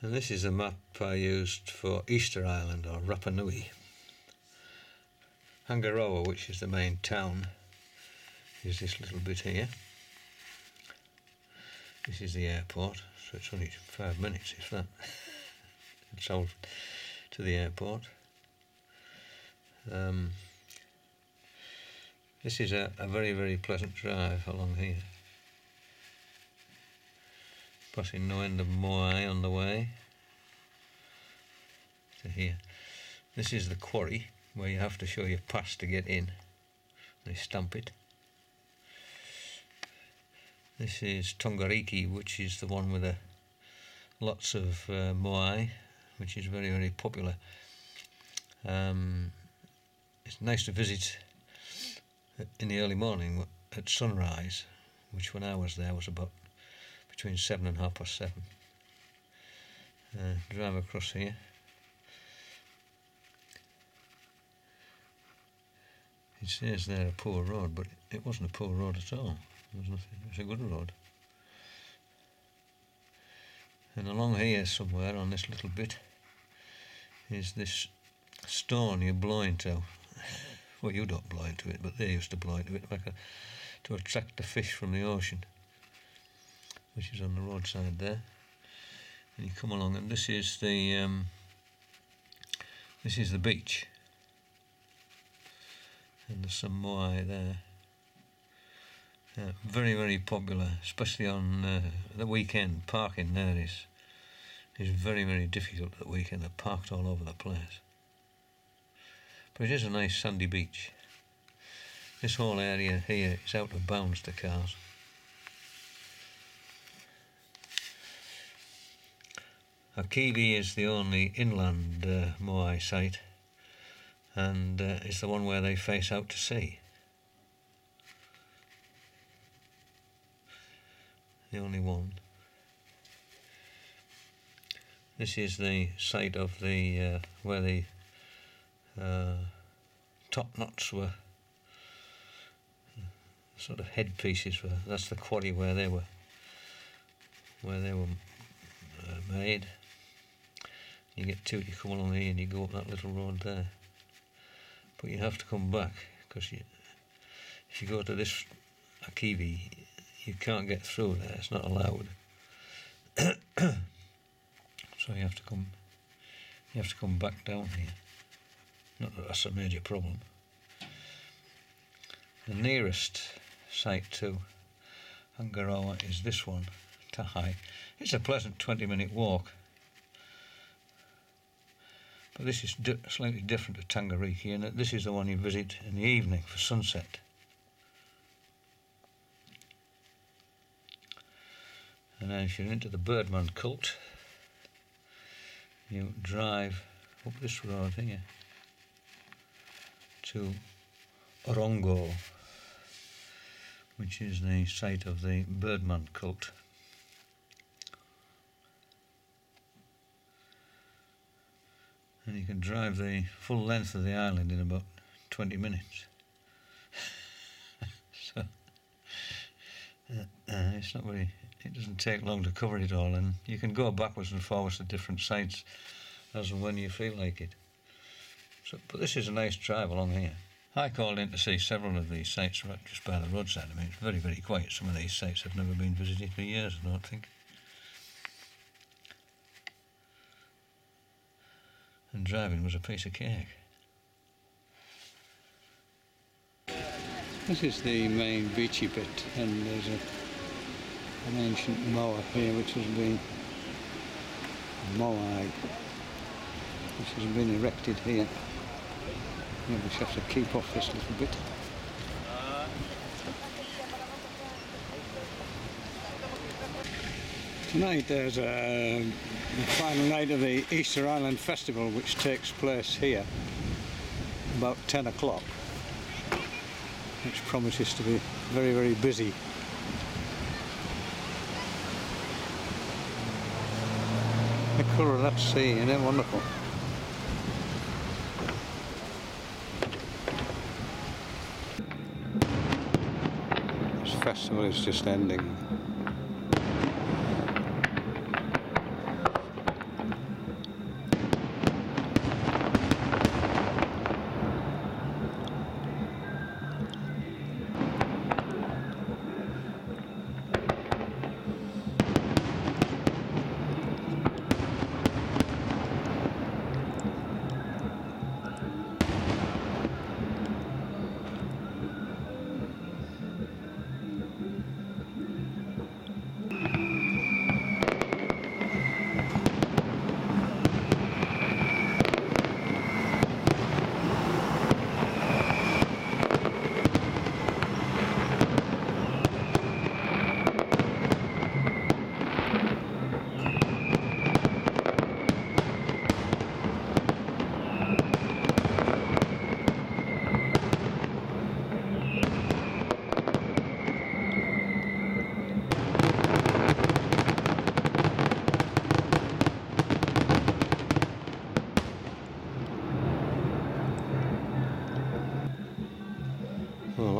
And this is a map I used for Easter Island, or Rapa Nui. Hangaroa, which is the main town, is this little bit here. This is the airport, so it's only 5 minutes, if that. It's all to the airport. This is a very, very pleasant drive along here. Passing no end of Moai on the way to here. This is the quarry where you have to show your pass to get in. They stamp it. This is Tongariki, which is the one with lots of Moai, which is very, very popular. It's nice to visit in the early morning at sunrise, which when I was there was about between 7 and 7:30. Drive across here. It says there a poor road, but it wasn't a poor road at all. It was a good road. And along here somewhere on this little bit is this stone you blow into. Well, you don't blow into it, but they used to blow into it to attract the fish from the ocean, which is on the roadside there. And you come along, and this is the beach, and there's some moai there. Very, very popular, especially on the weekend. Parking there is very, very difficult at the weekend. They're parked all over the place. But it is a nice sandy beach. This whole area here is out of bounds to cars. Akivi is the only inland moai site, and it's the one where they face out to sea. The only one. This is the site of the where the top knots were, sort of headpieces were. That's the quarry where they were made. You get to it, you come along here and you go up that little road there. But you have to come back, because if you go to this Akivi, you can't get through there, it's not allowed. So you have to come back down here. Not that that's a major problem. The nearest site to Hangaroa is this one, Tahai. It's a pleasant 20-minute walk. But this is slightly different to Tongariki, and this is the one you visit in the evening for sunset. And then if you're into the Birdman cult, you drive up this road here to Orongo, which is the site of the Birdman cult. And you can drive the full length of the island in about 20 minutes. So it's not very. It doesn't take long to cover it all, and you can go backwards and forwards to different sites as and when you feel like it. So, but this is a nice drive along here. I called in to see several of these sites right just by the roadside. I mean, it's very, very quiet. Some of these sites have never been visited for years, I don't think. And driving was a piece of cake. This is the main beachy bit, and there's an ancient moa here which has been moai, which has been erected here. Yeah, we just have to keep off this little bit. Tonight there's the final night of the Easter Island Festival, which takes place here about 10 o'clock, which promises to be very, very busy. The colour of that sea, isn't it wonderful? This festival is just ending.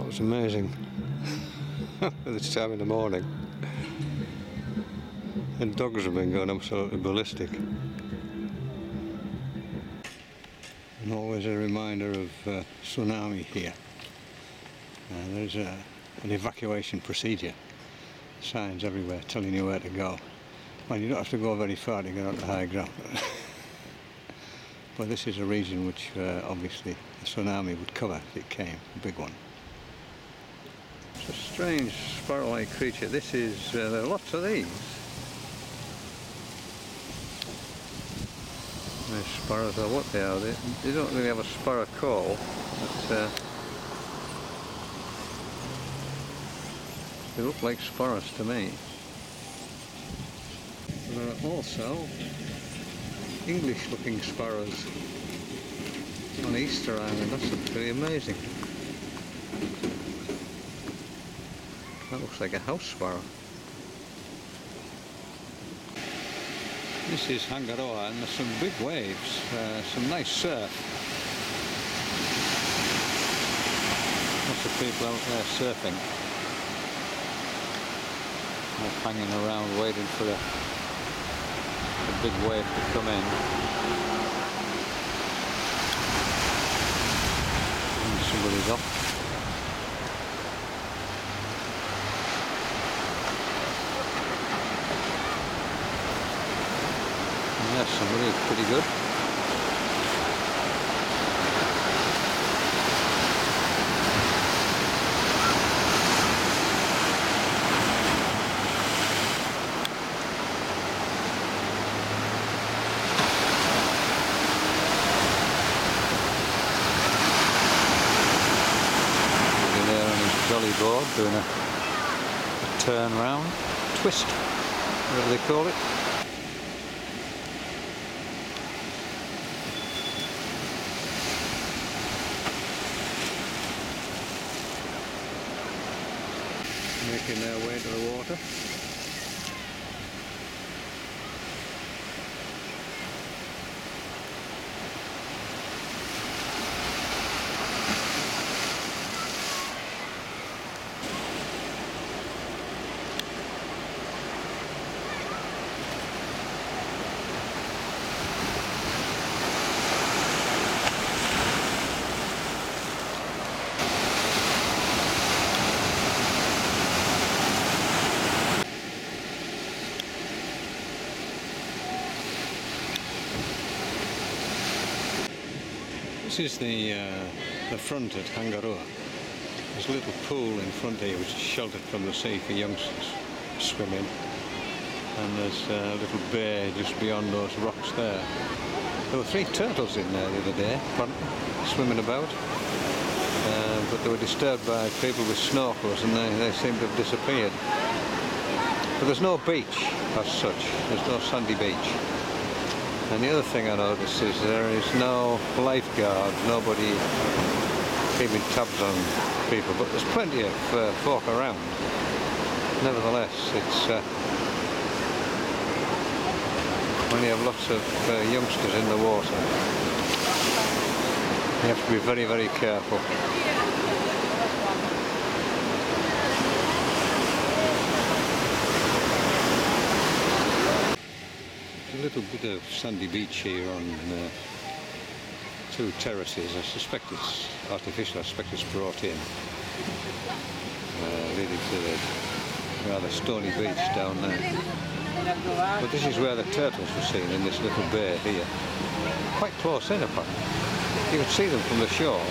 was amazing. At this time in the morning. And dogs have been going absolutely ballistic. And always a reminder of tsunami here. There's an evacuation procedure. Signs everywhere telling you where to go. Well, you don't have to go very far to get onto high ground. But this is a region which obviously a tsunami would cover if it came, a big one. It's a strange sparrow-like creature. This is, there are lots of these. These sparrows are what they are. They don't really have a sparrow call, but they look like sparrows to me. There are also English-looking sparrows on Easter Island. That's pretty amazing. That looks like a house sparrow. This is Hangaroa, and there's some big waves, some nice surf. Lots of people out there surfing. They're hanging around waiting for a big wave to come in. And somebody's off. And there's somebody who's pretty good. Jolly board doing a turn round, twist, whatever they call it. Making their way to the water. This is the front at Hangaroa. There's a little pool in front here which is sheltered from the sea for youngsters to swim in. And there's a little bay just beyond those rocks there. There were 3 turtles in there the other day, swimming about. But they were disturbed by people with snorkels and they seem to have disappeared. But there's no beach as such. There's no sandy beach. And the other thing I noticed is there is no lifeguard, nobody keeping tabs on people, but there's plenty of folk around. Nevertheless, it's when you have lots of youngsters in the water, you have to be very, very careful. A little bit of sandy beach here on 2 terraces. I suspect it's artificial. I suspect it's brought in, leading to the rather stony beach down there. But this is where the turtles were seen, in this little bay here. Quite close in apparently. You can see them from the shore.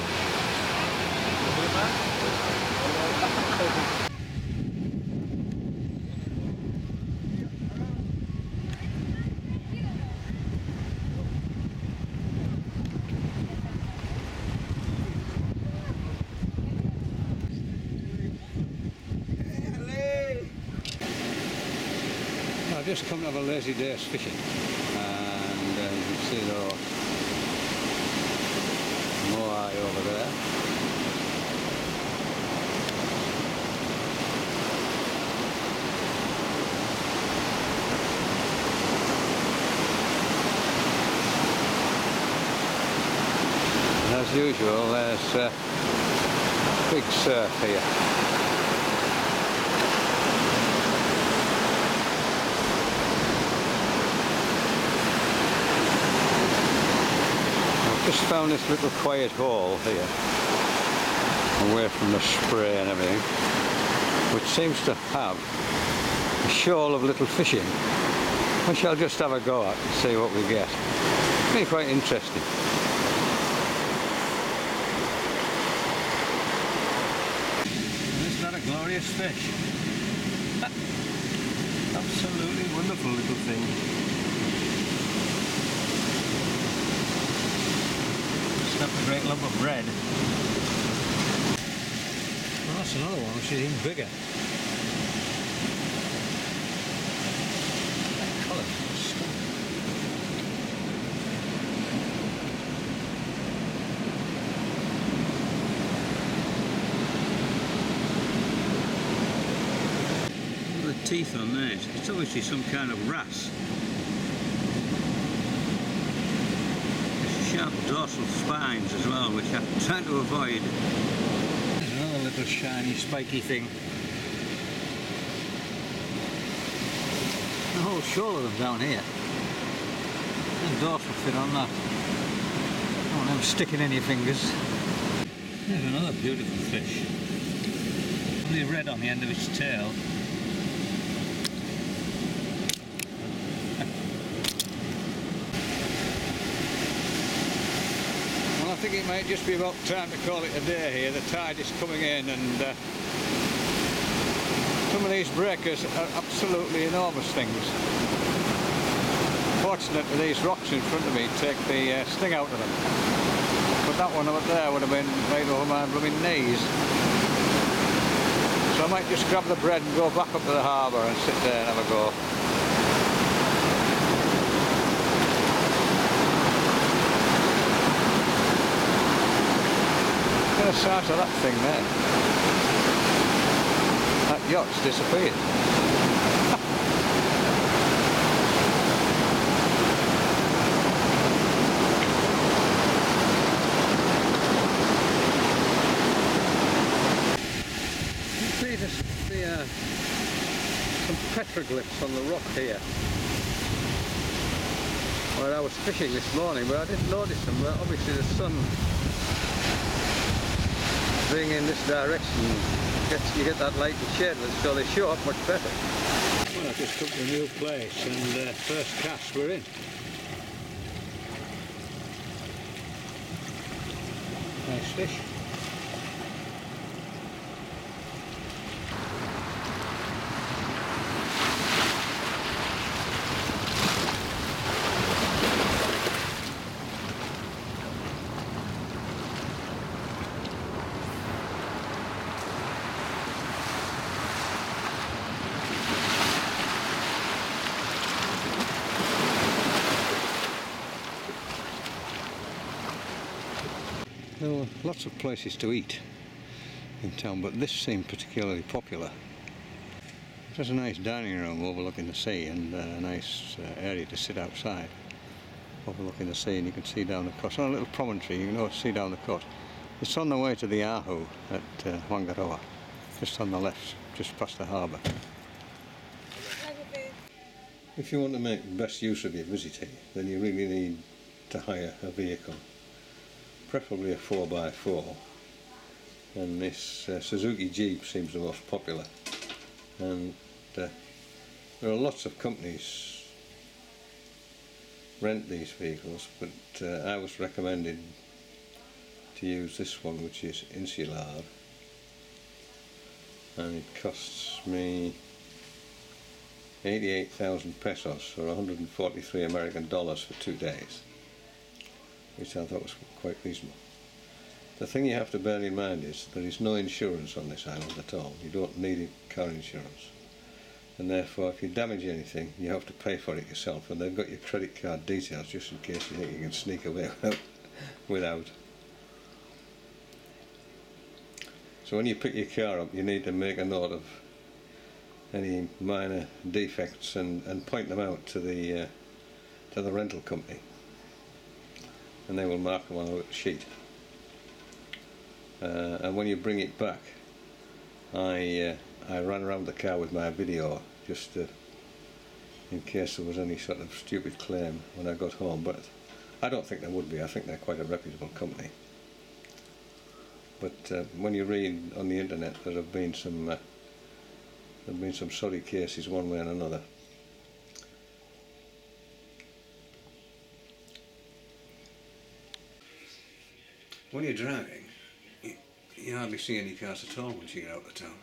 I've just come to have a lazy day's fishing, and you can see the moai over there. And as usual, there's Big surf here. I've just found this little quiet hole here, away from the spray and everything, which seems to have a shoal of little fish in. We shall just have a go at and see what we get. It'll be quite interesting. Isn't that a glorious fish? Absolutely wonderful little thing. Snapped a great lump of bread. Well, that's another one which is even bigger. That colour is stunning. Look at the teeth on that. It's obviously some kind of wrasse. Sharp dorsal spines as well, which I'm trying to avoid. There's another little shiny spiky thing. A whole shoal of them down here. There's dorsal fin on that. Don't want them sticking in your fingers. There's another beautiful fish. Only red on the end of its tail. I think it might just be about time to call it a day here. The tide is coming in, and some of these breakers are absolutely enormous things. Fortunately, these rocks in front of me take the sting out of them. But that one up there would have been right over my blooming knees. So I might just grab the bread and go back up to the harbour and sit there and have a go. The size of that thing there. That yacht's disappeared. You see some petroglyphs on the rock here. Well, I was fishing this morning, but I didn't notice them. But obviously the sun being in this direction, you get that light and shade, so they show up much better. Well, I just took the new place and first cast we're in. Nice fish. There were lots of places to eat in town, but this seemed particularly popular. It has a nice dining room overlooking the sea, and a nice area to sit outside overlooking the sea, and you can see down the coast. On a little promontory you can see down the coast. It's on the way to the Ahu at Whangaroa, just on the left, just past the harbour. If you want to make the best use of your visit here, then you really need to hire a vehicle. Preferably a 4x4, and this Suzuki Jeep seems the most popular, and there are lots of companies rent these vehicles, but I was recommended to use this one, which is Insular, and it costs me 88,000 pesos, or 143 American dollars for 2 days, which I thought was quite reasonable. The thing you have to bear in mind is there is no insurance on this island at all. You don't need car insurance, and therefore if you damage anything you have to pay for it yourself, and they've got your credit card details just in case you think you can sneak away without. So when you pick your car up you need to make a note of any minor defects and point them out to the rental company, and they will mark them on a little sheet. and when you bring it back, I ran around the car with my video just in case there was any sort of stupid claim when I got home, but I don't think there would be. I think they're quite a reputable company. But when you read on the internet, there have been some sorry cases one way and another. When you're driving, you hardly see any cars at all once you get out of town.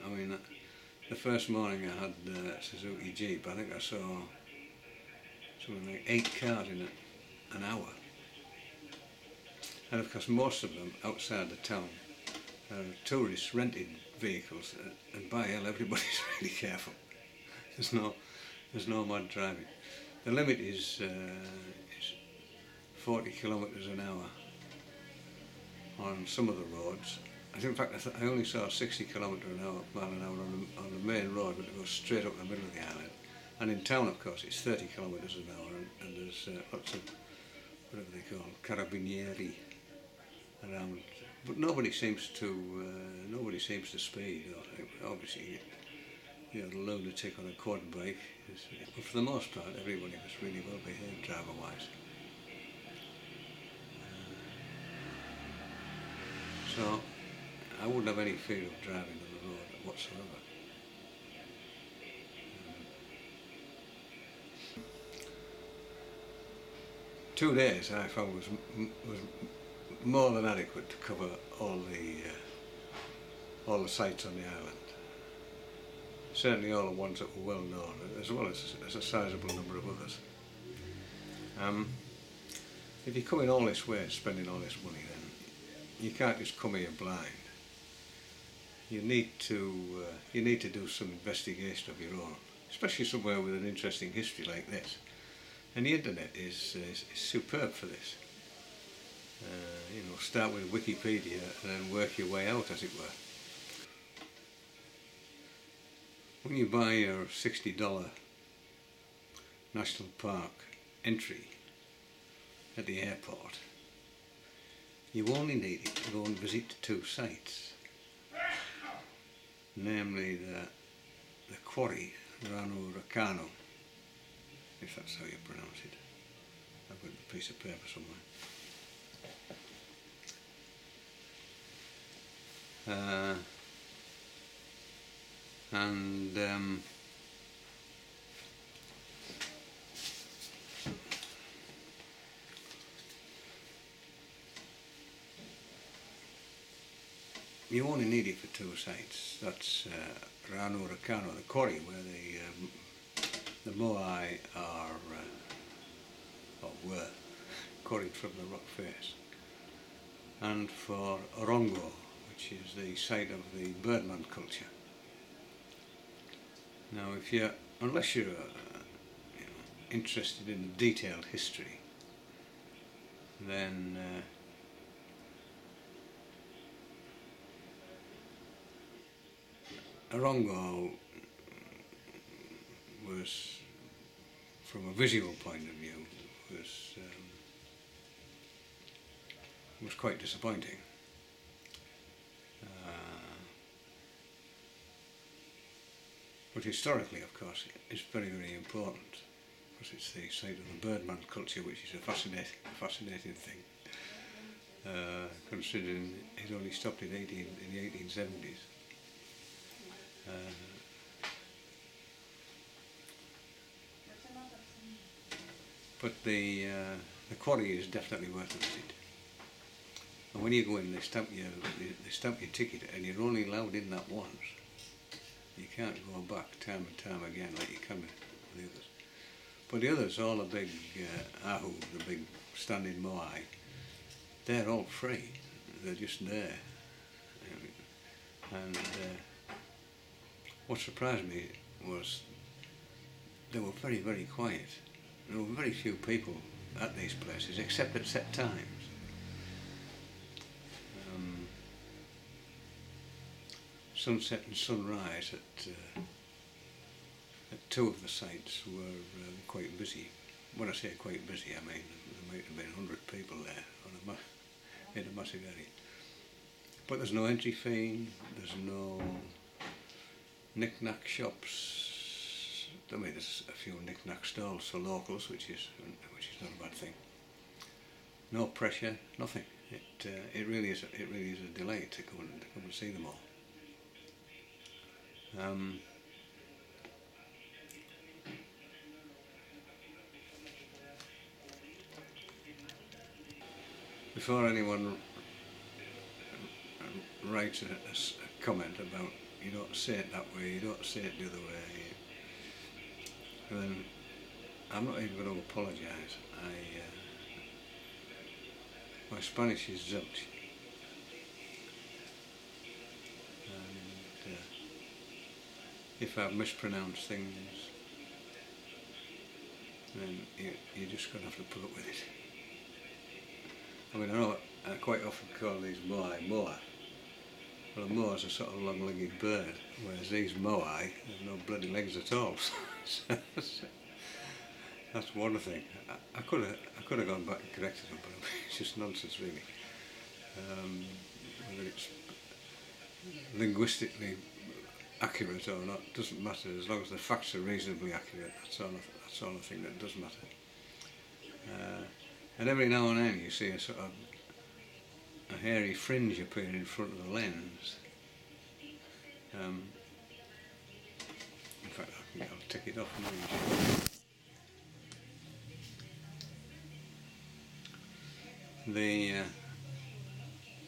I mean, the first morning I had Suzuki Jeep, I think I saw something like 8 cars in an hour. And of course most of them outside the town are tourists rented vehicles, and by hell everybody's really careful. There's no mad driving. The limit is 40 kilometres an hour on some of the roads. In fact, I only saw 60 kilometres an hour, mile an hour on the main road, but it goes straight up the middle of the island. And in town, of course, it's 30 kilometres an hour, and there's lots of, whatever they call, carabinieri around. But nobody seems to speed. Obviously, you know, the lunatic on a quad bike. But for the most part, everybody was really well behaved driver-wise. So I wouldn't have any fear of driving on the road whatsoever. 2 days I found was more than adequate to cover all the sites on the island. Certainly all the ones that were well known, as well as a sizable number of others. If you're coming all this way, spending all this money, then you can't just come here blind. You need to do some investigation of your own, especially somewhere with an interesting history like this. And the internet is superb for this. You know, start with Wikipedia and then work your way out, as it were. When you buy your $60 National Park entry at the airport, you only need it to go and visit 2 sites, namely the quarry, Rano Rakano, if that's how you pronounce it. I've got a piece of paper somewhere. You only need it for 2 sites. That's Rano Rakano, the quarry where the Moai are or were quarried from the rock face, and for Orongo, which is the site of the Birdman culture. Now, unless you're interested in detailed history, then Orongo was, from a visual point of view, was quite disappointing. But historically, of course, it's very, very important, because it's the site of the Birdman culture, which is a fascinating thing, considering it only stopped in the 1870s. But the quarry is definitely worth a visit. And when you go in, they stamp your ticket, and you're only allowed in that once. You can't go back time and time again like you can with the others. But the others, all the big ahu, the big standing moai, they're all free. They're just there. And what surprised me was they were very, very quiet. There were very few people at these places, except at set times. Sunset and sunrise at 2 of the sites were quite busy. When I say quite busy, I mean there might have been 100 people there in a massive area. but there's no entry fee, there's no knick-knack shops. I mean, there's a few knick-knack stalls for locals, which is not a bad thing. No pressure, nothing. It really is a delight to come and see them all. Before anyone writes a comment about you don't say it that way, you don't say it the other way, then I'm not even going to apologise. My Spanish is zilch, and if I've mispronounced things, then you're just going to have to put up with it. I mean, I know I quite often call these moai moa. Well, a moa's a sort of long-legged bird, whereas these moai have no bloody legs at all. That's one thing. I could have gone back and corrected them, but it's just nonsense, really. Whether it's linguistically accurate or not doesn't matter, as long as the facts are reasonably accurate. That's all I think that does matter. And every now and then you see a sort of a hairy fringe appear in front of the lens. In fact, I'll take it off now.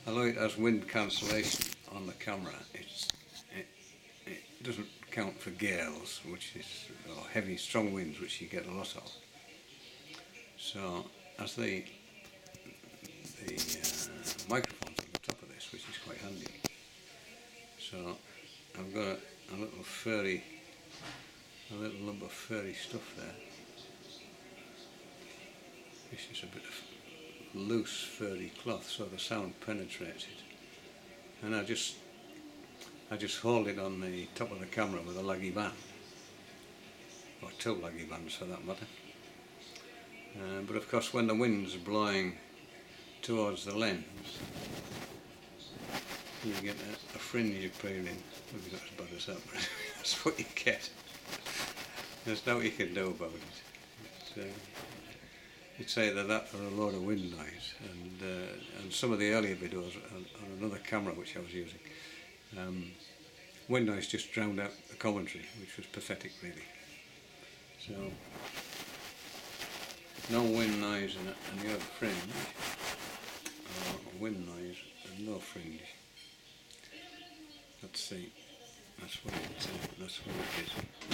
Although it has wind cancellation on the camera, it doesn't count for gales, or heavy, strong winds, which you get a lot of. So, as the microphone's on the top of this, which is quite handy. So I've got a little lump of furry stuff there. This is a bit of loose furry cloth, so the sound penetrates it. And I just hold it on the top of the camera with a laggy band, or two laggy bands for that matter. But of course, when the wind's blowing towards the lens, you get a fringe appearing. Maybe not as bad as that, but that's what you get. There's nothing you can do about it. It's either that or a load of wind noise. And some of the earlier videos on another camera which I was using, wind noise just drowned out the commentary, which was pathetic, really. So, no wind noise and you have fringe, or wind noise and no fringe. That's what it is.